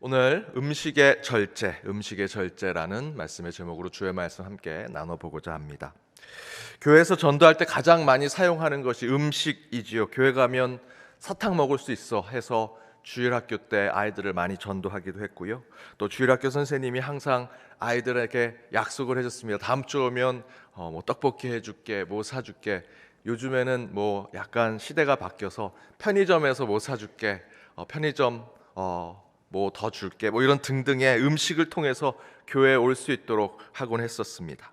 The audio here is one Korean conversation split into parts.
오늘 음식의 절제라는 말씀의 제목으로 주의 말씀 함께 나눠보고자 합니다. 교회에서 전도할 때 가장 많이 사용하는 것이 음식이지요. 교회 가면 사탕 먹을 수 있어 해서 주일학교 때 아이들을 많이 전도하기도 했고요. 또 주일학교 선생님이 항상 아이들에게 약속을 해줬습니다. 다음 주 오면 뭐 떡볶이 해줄게, 뭐 사줄게. 요즘에는 뭐 약간 시대가 바뀌어서 편의점에서 뭐 사줄게, 편의점 뭐 더 줄게, 뭐 이런 등등의 음식을 통해서 교회에 올 수 있도록 하곤 했었습니다.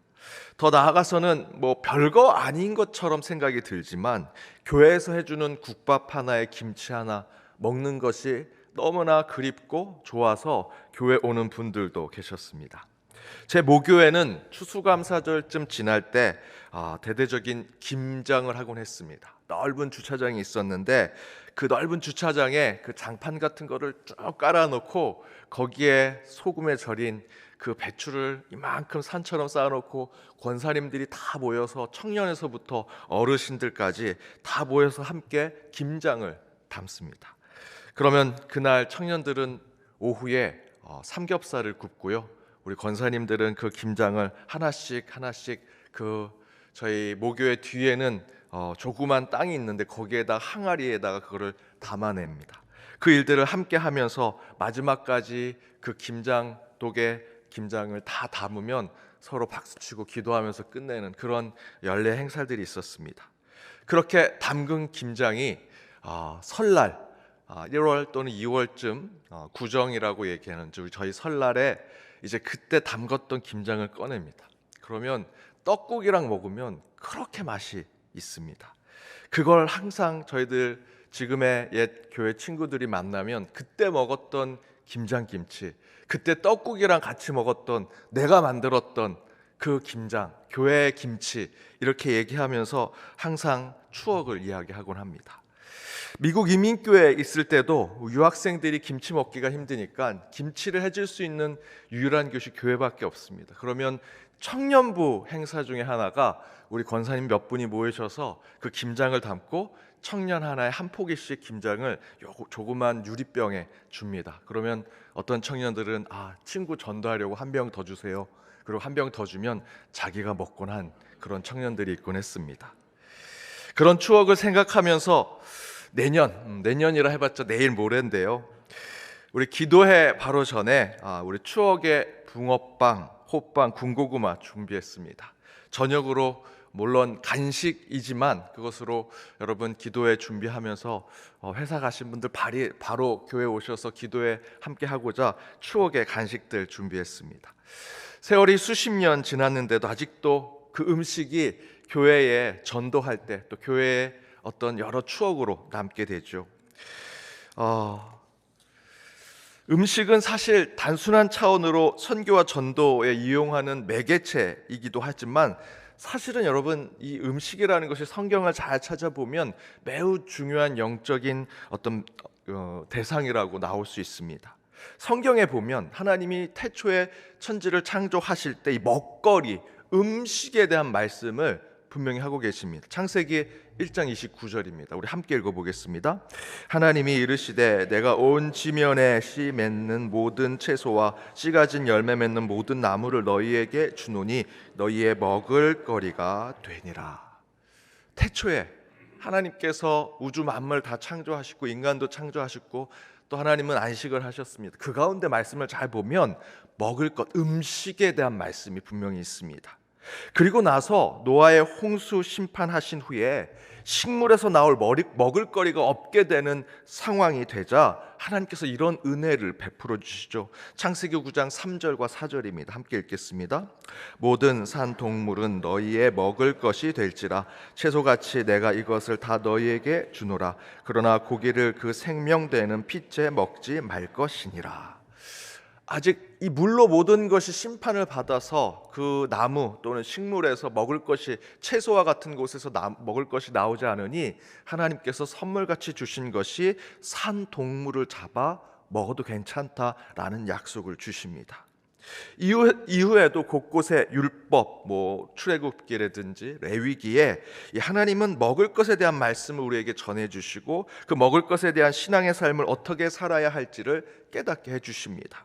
더 나아가서는 뭐 별거 아닌 것처럼 생각이 들지만 교회에서 해주는 국밥 하나에 김치 하나 먹는 것이 너무나 그립고 좋아서 교회 오는 분들도 계셨습니다. 제 모교에는 추수감사절쯤 지날 때 대대적인 김장을 하곤 했습니다. 넓은 주차장이 있었는데 그 넓은 주차장에 그 장판 같은 거를 쭉 깔아놓고 거기에 소금에 절인 그 배추를 이만큼 산처럼 쌓아놓고 권사님들이 다 모여서 청년에서부터 어르신들까지 다 모여서 함께 김장을 담습니다. 그러면 그날 청년들은 오후에 삼겹살을 굽고요. 우리 권사님들은 그 김장을 하나씩 그 저희 모교의 뒤에는 조그만 땅이 있는데 거기에다 항아리에다가 그거를 담아냅니다. 그 일들을 함께 하면서 마지막까지 그 김장독에 김장을 다 담으면 서로 박수치고 기도하면서 끝내는 그런 연례 행사들이 있었습니다. 그렇게 담근 김장이 설날 1월 또는 2월쯤 구정이라고 얘기하는 저희 설날에 이제 그때 담궜던 김장을 꺼냅니다. 그러면 떡국이랑 먹으면 그렇게 맛이 있습니다. 그걸 항상 저희들 지금의 옛 교회 친구들이 만나면 그때 먹었던 김장김치, 그때 떡국이랑 같이 먹었던 내가 만들었던 그 김장, 교회의 김치 이렇게 얘기하면서 항상 추억을 이야기하곤 합니다. 미국 이민교회에 있을 때도 유학생들이 김치 먹기가 힘드니까 김치를 해줄 수 있는 유일한 곳이 교회밖에 없습니다. 그러면 청년부 행사 중에 하나가 우리 권사님 몇 분이 모이셔서 그 김장을 담고 청년 하나에 한 포기씩 김장을 조그만 유리병에 줍니다. 그러면 어떤 청년들은 친구 전도하려고 한 병 더 주세요. 그리고 한 병 더 주면 자기가 먹곤 한 그런 청년들이 있곤 했습니다. 그런 추억을 생각하면서 내년이라 해봤자 내일 모레인데요. 우리 기도회 바로 전에 우리 추억의 붕어빵, 호빵, 군고구마 준비했습니다. 저녁으로 물론 간식이지만 그것으로 여러분 기도회 준비하면서 회사 가신 분들 바로 교회 오셔서 기도회 함께 하고자 추억의 간식들 준비했습니다. 세월이 수십 년 지났는데도 아직도 그 음식이 교회에 전도할 때 또 교회에 어떤 여러 추억으로 남게 되죠. 음식은 사실 단순한 차원으로 선교와 전도에 이용하는 매개체이기도 하지만 사실은 여러분 이 음식이라는 것이 성경을 잘 찾아보면 매우 중요한 영적인 어떤 대상이라고 나올 수 있습니다. 성경에 보면 하나님이 태초에 천지를 창조하실 때 이 먹거리, 음식에 대한 말씀을 분명히 하고 계십니다. 창세기 1장 29절입니다. 우리 함께 읽어보겠습니다. 하나님이 이르시되 내가 온 지면에 씨 맺는 모든 채소와 씨 가진 열매 맺는 모든 나무를 너희에게 주노니 너희의 먹을 거리가 되니라. 태초에 하나님께서 우주 만물 다 창조하시고 인간도 창조하셨고 또 하나님은 안식을 하셨습니다. 그 가운데 말씀을 잘 보면 먹을 것, 음식에 대한 말씀이 분명히 있습니다. 그리고 나서 노아의 홍수 심판하신 후에 식물에서 나올 먹을거리가 없게 되는 상황이 되자 하나님께서 이런 은혜를 베풀어 주시죠. 창세기 9장 3절과 4절입니다. 함께 읽겠습니다. 모든 산 동물은 너희의 먹을 것이 될지라 채소같이 내가 이것을 다 너희에게 주노라. 그러나 고기를 그 생명되는 핏째 먹지 말 것이니라. 아직 이 물로 모든 것이 심판을 받아서 그 나무 또는 식물에서 먹을 것이 채소와 같은 곳에서 먹을 것이 나오지 않으니 하나님께서 선물같이 주신 것이 산 동물을 잡아 먹어도 괜찮다라는 약속을 주십니다. 이후에도 곳곳에 율법, 출애굽기라든지 레위기에 이 하나님은 먹을 것에 대한 말씀을 우리에게 전해주시고 그 먹을 것에 대한 신앙의 삶을 어떻게 살아야 할지를 깨닫게 해주십니다.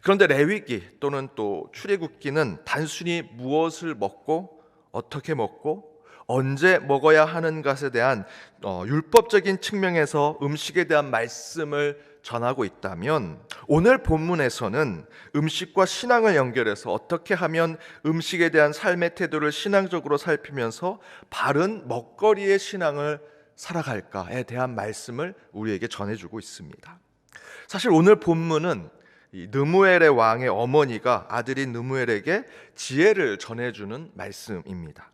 그런데 레위기 또는 또 출애굽기는 단순히 무엇을 먹고 어떻게 먹고 언제 먹어야 하는 것에 대한 율법적인 측면에서 음식에 대한 말씀을 전하고 있다면, 오늘 본문에서는 음식과 신앙을 연결해서 어떻게 하면 음식에 대한 삶의 태도를 신앙적으로 살피면서 바른 먹거리의 신앙을 살아갈까에 대한 말씀을 우리에게 전해주고 있습니다. 사실 오늘 본문은 이 느무엘의 왕의 어머니가 아들인 느무엘에게 지혜를 전해주는 말씀입니다.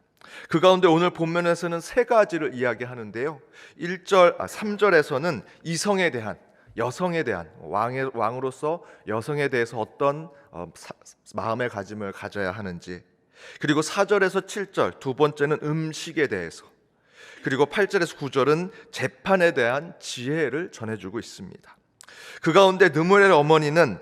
그 가운데 오늘 본문에서는 세 가지를 이야기하는데요. 3절에서는 이성에 대한, 여성에 대한, 왕으로서 여성에 대해서 어떤 마음의 가짐을 가져야 하는지, 그리고 4절에서 7절 두 번째는 음식에 대해서, 그리고 8절에서 9절은 재판에 대한 지혜를 전해주고 있습니다. 그 가운데 느무엘의 어머니는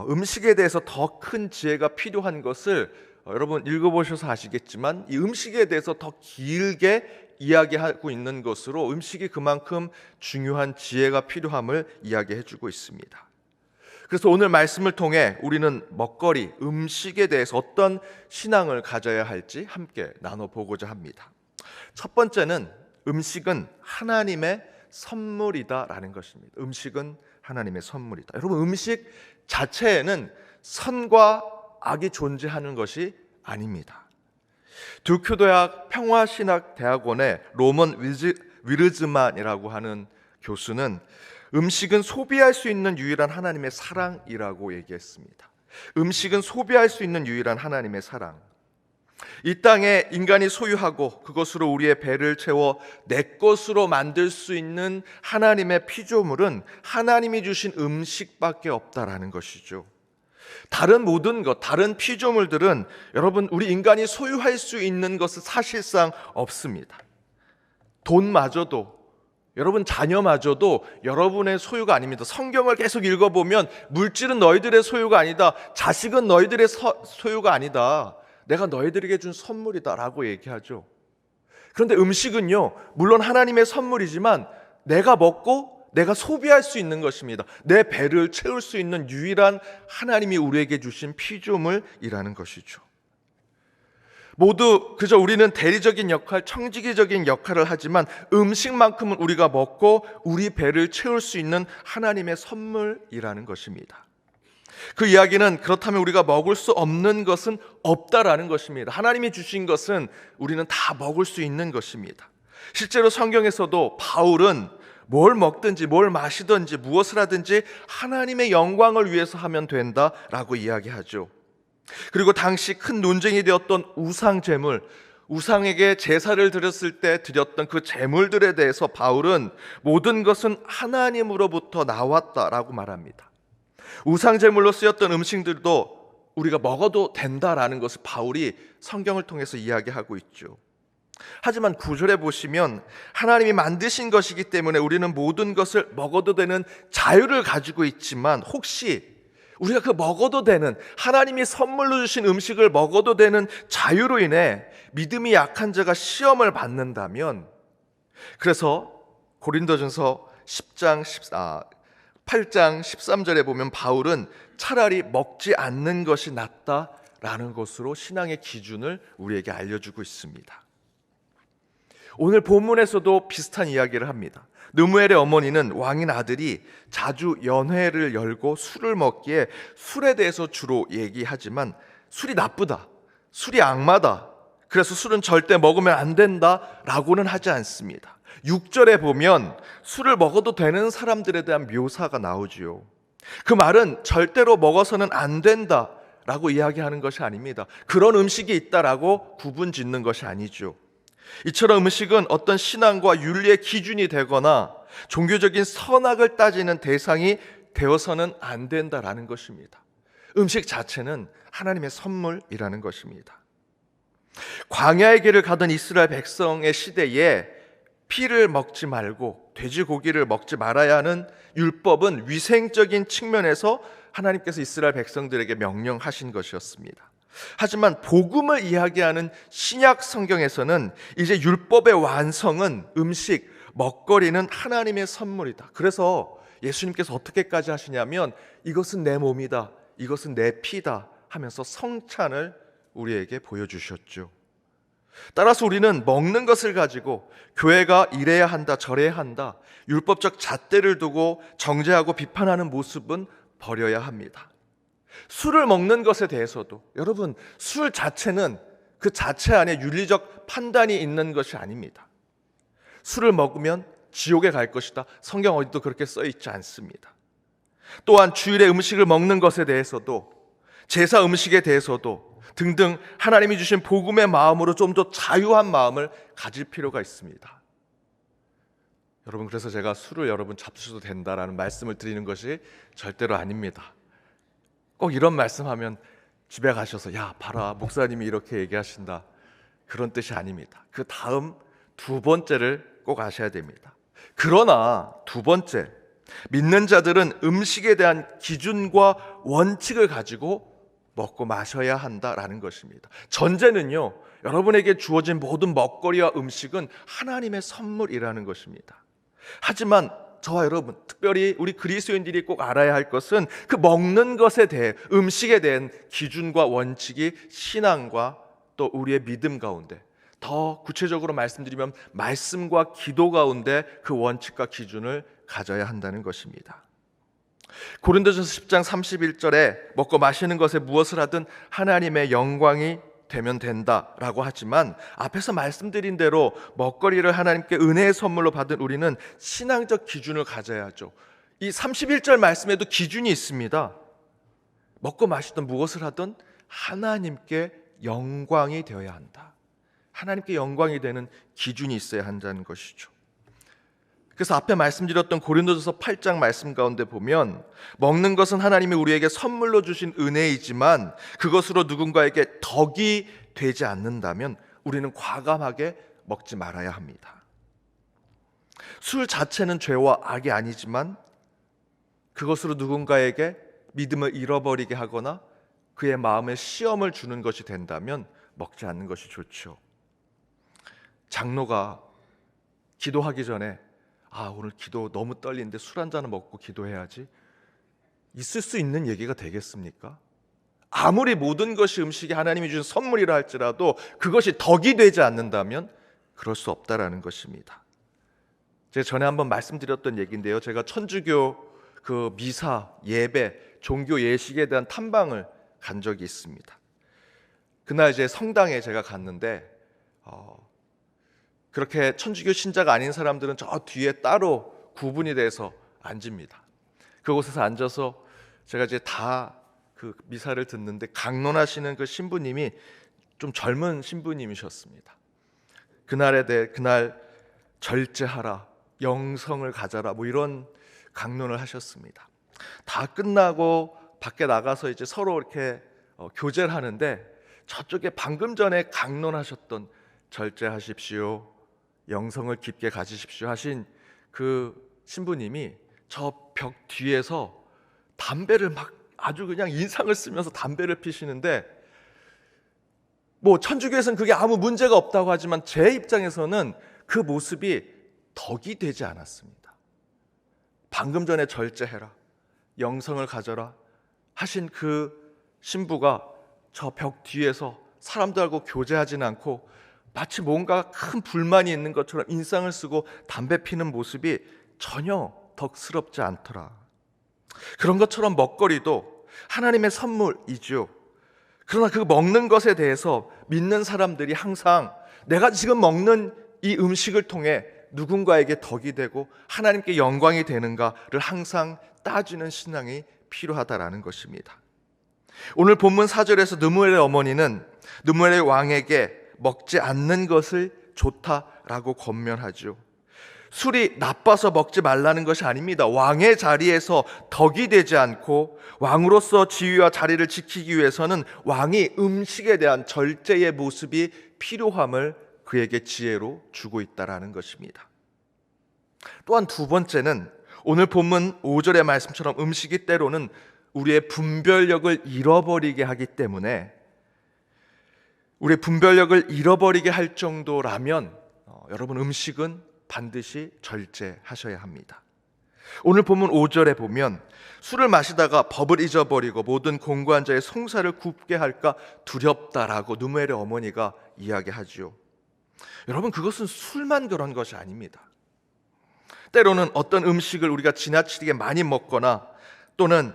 음식에 대해서 더 큰 지혜가 필요한 것을 여러분 읽어보셔서 아시겠지만 이 음식에 대해서 더 길게 이야기하고 있는 것으로 음식이 그만큼 중요한 지혜가 필요함을 이야기해주고 있습니다. 그래서 오늘 말씀을 통해 우리는 먹거리, 음식에 대해서 어떤 신앙을 가져야 할지 함께 나눠보고자 합니다. 첫 번째는 음식은 하나님의 선물이다라는 것입니다. 음식은 하나님의 선물이다. 여러분, 음식 자체에는 선과 악이 존재하는 것이 아닙니다. 두큐대학 평화신학대학원의 로먼 위르즈만이라고 하는 교수는 음식은 소비할 수 있는 유일한 하나님의 사랑이라고 얘기했습니다. 음식은 소비할 수 있는 유일한 하나님의 사랑. 이 땅에 인간이 소유하고 그것으로 우리의 배를 채워 내 것으로 만들 수 있는 하나님의 피조물은 하나님이 주신 음식밖에 없다라는 것이죠. 다른 모든 것, 다른 피조물들은 여러분, 우리 인간이 소유할 수 있는 것은 사실상 없습니다. 돈마저도, 여러분 자녀마저도 여러분의 소유가 아닙니다. 성경을 계속 읽어보면 물질은 너희들의 소유가 아니다, 자식은 너희들의 소유가 아니다, 내가 너희들에게 준 선물이다 라고 얘기하죠. 그런데 음식은요, 물론 하나님의 선물이지만 내가 먹고 내가 소비할 수 있는 것입니다. 내 배를 채울 수 있는 유일한 하나님이 우리에게 주신 피조물이라는 것이죠. 모두 그저 우리는 대리적인 역할, 청지기적인 역할을 하지만 음식만큼은 우리가 먹고 우리 배를 채울 수 있는 하나님의 선물이라는 것입니다. 그 이야기는 그렇다면 우리가 먹을 수 없는 것은 없다라는 것입니다. 하나님이 주신 것은 우리는 다 먹을 수 있는 것입니다. 실제로 성경에서도 바울은 뭘 먹든지 뭘 마시든지 무엇을 하든지 하나님의 영광을 위해서 하면 된다라고 이야기하죠. 그리고 당시 큰 논쟁이 되었던 우상 제물, 우상에게 제사를 드렸을 때 드렸던 그 제물들에 대해서 바울은 모든 것은 하나님으로부터 나왔다라고 말합니다. 우상 제물로 쓰였던 음식들도 우리가 먹어도 된다라는 것을 바울이 성경을 통해서 이야기하고 있죠. 하지만 9절에 보시면 하나님이 만드신 것이기 때문에 우리는 모든 것을 먹어도 되는 자유를 가지고 있지만, 혹시 우리가 그 먹어도 되는, 하나님이 선물로 주신 음식을 먹어도 되는 자유로 인해 믿음이 약한 자가 시험을 받는다면, 그래서 고린도전서 8장 13절에 보면 바울은 차라리 먹지 않는 것이 낫다라는 것으로 신앙의 기준을 우리에게 알려주고 있습니다. 오늘 본문에서도 비슷한 이야기를 합니다. 느무엘의 어머니는 왕인 아들이 자주 연회를 열고 술을 먹기에 술에 대해서 주로 얘기하지만 술이 나쁘다, 술이 악마다, 그래서 술은 절대 먹으면 안 된다라고는 하지 않습니다. 6절에 보면 술을 먹어도 되는 사람들에 대한 묘사가 나오지요. 그 말은 절대로 먹어서는 안 된다라고 이야기하는 것이 아닙니다. 그런 음식이 있다라고 구분 짓는 것이 아니죠. 이처럼 음식은 어떤 신앙과 윤리의 기준이 되거나 종교적인 선악을 따지는 대상이 되어서는 안 된다라는 것입니다. 음식 자체는 하나님의 선물이라는 것입니다. 광야의 길을 가던 이스라엘 백성의 시대에 피를 먹지 말고 돼지고기를 먹지 말아야 하는 율법은 위생적인 측면에서 하나님께서 이스라엘 백성들에게 명령하신 것이었습니다. 하지만 복음을 이야기하는 신약 성경에서는 이제 율법의 완성은 음식, 먹거리는 하나님의 선물이다. 그래서 예수님께서 어떻게까지 하시냐면 이것은 내 몸이다, 이것은 내 피다 하면서 성찬을 우리에게 보여주셨죠. 따라서 우리는 먹는 것을 가지고 교회가 이래야 한다, 저래야 한다, 율법적 잣대를 두고 정죄하고 비판하는 모습은 버려야 합니다. 술을 먹는 것에 대해서도 여러분, 술 자체는 그 자체 안에 윤리적 판단이 있는 것이 아닙니다. 술을 먹으면 지옥에 갈 것이다, 성경 어디도 그렇게 써 있지 않습니다. 또한 주일에 음식을 먹는 것에 대해서도, 제사 음식에 대해서도 등등 하나님이 주신 복음의 마음으로 좀 더 자유한 마음을 가질 필요가 있습니다. 여러분, 그래서 제가 술을 여러분 잡수셔도 된다라는 말씀을 드리는 것이 절대로 아닙니다. 꼭 이런 말씀하면 집에 가셔서 야 봐라 목사님이 이렇게 얘기하신다, 그런 뜻이 아닙니다. 그 다음 두 번째를 꼭 아셔야 됩니다. 그러나 두 번째, 믿는 자들은 음식에 대한 기준과 원칙을 가지고 먹고 마셔야 한다라는 것입니다. 전제는요, 여러분에게 주어진 모든 먹거리와 음식은 하나님의 선물이라는 것입니다. 하지만 저와 여러분, 특별히 우리 그리스도인들이 꼭 알아야 할 것은 그 먹는 것에 대해, 음식에 대한 기준과 원칙이 신앙과 또 우리의 믿음 가운데, 더 구체적으로 말씀드리면 말씀과 기도 가운데 그 원칙과 기준을 가져야 한다는 것입니다. 고린도전서 10장 31절에 먹고 마시는 것에 무엇을 하든 하나님의 영광이 되면 된다라고 하지만, 앞에서 말씀드린 대로 먹거리를 하나님께 은혜의 선물로 받은 우리는 신앙적 기준을 가져야 하죠. 이 31절 말씀에도 기준이 있습니다. 먹고 마시든 무엇을 하든 하나님께 영광이 되어야 한다. 하나님께 영광이 되는 기준이 있어야 한다는 것이죠. 그래서 앞에 말씀드렸던 고린도전서 8장 말씀 가운데 보면, 먹는 것은 하나님이 우리에게 선물로 주신 은혜이지만 그것으로 누군가에게 덕이 되지 않는다면 우리는 과감하게 먹지 말아야 합니다. 술 자체는 죄와 악이 아니지만 그것으로 누군가에게 믿음을 잃어버리게 하거나 그의 마음에 시험을 주는 것이 된다면 먹지 않는 것이 좋죠. 장로가 기도하기 전에 오늘 기도 너무 떨리는데 술 한 잔을 먹고 기도해야지, 있을 수 있는 얘기가 되겠습니까? 아무리 모든 것이 음식이 하나님이 주신 선물이라 할지라도 그것이 덕이 되지 않는다면 그럴 수 없다라는 것입니다. 제가 전에 한번 말씀드렸던 얘기인데요, 제가 천주교 그 미사, 예배, 종교 예식에 대한 탐방을 간 적이 있습니다. 그날 이제 성당에 제가 갔는데 그렇게 천주교 신자가 아닌 사람들은 저 뒤에 따로 구분이 돼서 앉습니다. 그곳에서 앉아서 제가 이제 다 그 미사를 듣는데, 강론하시는 그 신부님이 좀 젊은 신부님이셨습니다. 그날 절제하라, 영성을 가져라, 뭐 이런 강론을 하셨습니다. 다 끝나고 밖에 나가서 이제 서로 이렇게 교제를 하는데, 저쪽에 방금 전에 강론하셨던 절제하십시오, 영성을 깊게 가지십시오 하신 그 신부님이 저 벽 뒤에서 담배를 막 아주 그냥 인상을 쓰면서 담배를 피시는데, 뭐 천주교에서는 그게 아무 문제가 없다고 하지만 제 입장에서는 그 모습이 덕이 되지 않았습니다. 방금 전에 절제해라, 영성을 가져라 하신 그 신부가 저 벽 뒤에서 사람들하고 교제하지는 않고 마치 뭔가 큰 불만이 있는 것처럼 인상을 쓰고 담배 피는 모습이 전혀 덕스럽지 않더라. 그런 것처럼 먹거리도 하나님의 선물이죠. 그러나 그 먹는 것에 대해서 믿는 사람들이 항상 내가 지금 먹는 이 음식을 통해 누군가에게 덕이 되고 하나님께 영광이 되는가를 항상 따지는 신앙이 필요하다라는 것입니다. 오늘 본문 4절에서 느무엘의 어머니는 느무엘의 왕에게 먹지 않는 것을 좋다라고 권면하죠. 술이 나빠서 먹지 말라는 것이 아닙니다. 왕의 자리에서 덕이 되지 않고 왕으로서 지위와 자리를 지키기 위해서는 왕이 음식에 대한 절제의 모습이 필요함을 그에게 지혜로 주고 있다라는 것입니다. 또한 두 번째는 오늘 본문 5절의 말씀처럼 음식이 때로는 우리의 분별력을 잃어버리게 하기 때문에, 우리의 분별력을 잃어버리게 할 정도라면 여러분, 음식은 반드시 절제하셔야 합니다. 오늘 본문 5절에 보면 술을 마시다가 법을 잊어버리고 모든 공고한 자의 송사를 굽게 할까 두렵다라고 누무엘의 어머니가 이야기하지요. 여러분, 그것은 술만 그런 것이 아닙니다. 때로는 어떤 음식을 우리가 지나치게 많이 먹거나 또는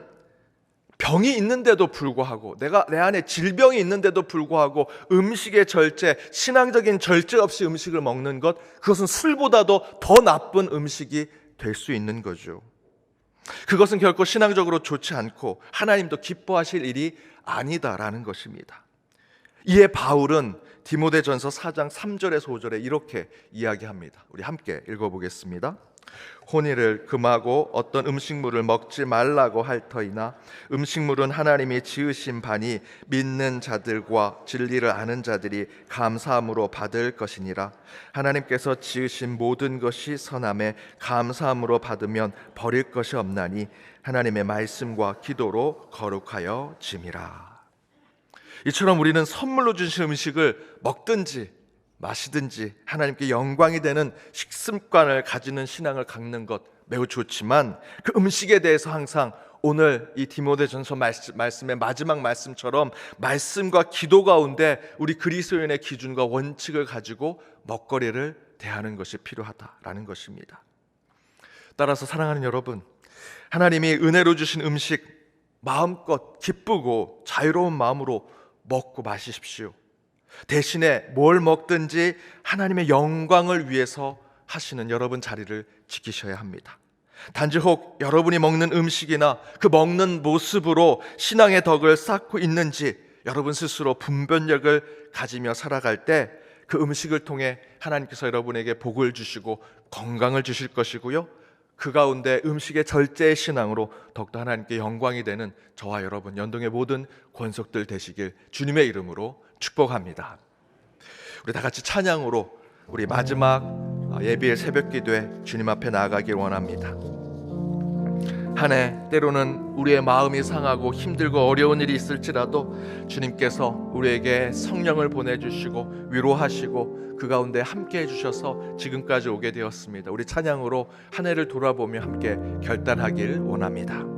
병이 있는데도 불구하고, 내 안에 질병이 있는데도 불구하고 음식의 절제, 신앙적인 절제 없이 음식을 먹는 것, 그것은 술보다도 더 나쁜 음식이 될 수 있는 거죠. 그것은 결코 신앙적으로 좋지 않고 하나님도 기뻐하실 일이 아니다라는 것입니다. 이에 바울은 디모데전서 4장 3절에서 5절에 이렇게 이야기합니다. 우리 함께 읽어보겠습니다. 혼의를 금하고 어떤 음식물을 먹지 말라고 할 터이나 음식물은 하나님이 지으신 바니 믿는 자들과 진리를 아는 자들이 감사함으로 받을 것이니라. 하나님께서 지으신 모든 것이 선함에 감사함으로 받으면 버릴 것이 없나니 하나님의 말씀과 기도로 거룩하여 짐이라. 이처럼 우리는 선물로 주신 음식을 먹든지 마시든지 하나님께 영광이 되는 식습관을 가지는 신앙을 갖는 것 매우 좋지만, 그 음식에 대해서 항상 오늘 이 디모데전서 말씀의 마지막 말씀처럼 말씀과 기도 가운데 우리 그리스도인의 기준과 원칙을 가지고 먹거리를 대하는 것이 필요하다라는 것입니다. 따라서 사랑하는 여러분, 하나님이 은혜로 주신 음식 마음껏 기쁘고 자유로운 마음으로 먹고 마시십시오. 대신에 뭘 먹든지 하나님의 영광을 위해서 하시는 여러분 자리를 지키셔야 합니다. 단지 혹 여러분이 먹는 음식이나 그 먹는 모습으로 신앙의 덕을 쌓고 있는지 여러분 스스로 분별력을 가지며 살아갈 때 그 음식을 통해 하나님께서 여러분에게 복을 주시고 건강을 주실 것이고요, 그 가운데 음식의 절제의 신앙으로 더욱더 하나님께 영광이 되는 저와 여러분 연동의 모든 권속들 되시길 주님의 이름으로 축복합니다. 우리 다 같이 찬양으로 우리 마지막 예비의 새벽 기도에 주님 앞에 나아가길 원합니다. 한 해 때로는 우리의 마음이 상하고 힘들고 어려운 일이 있을지라도 주님께서 우리에게 성령을 보내주시고 위로하시고 그 가운데 함께 해주셔서 지금까지 오게 되었습니다. 우리 찬양으로 한 해를 돌아보며 함께 결단하길 원합니다.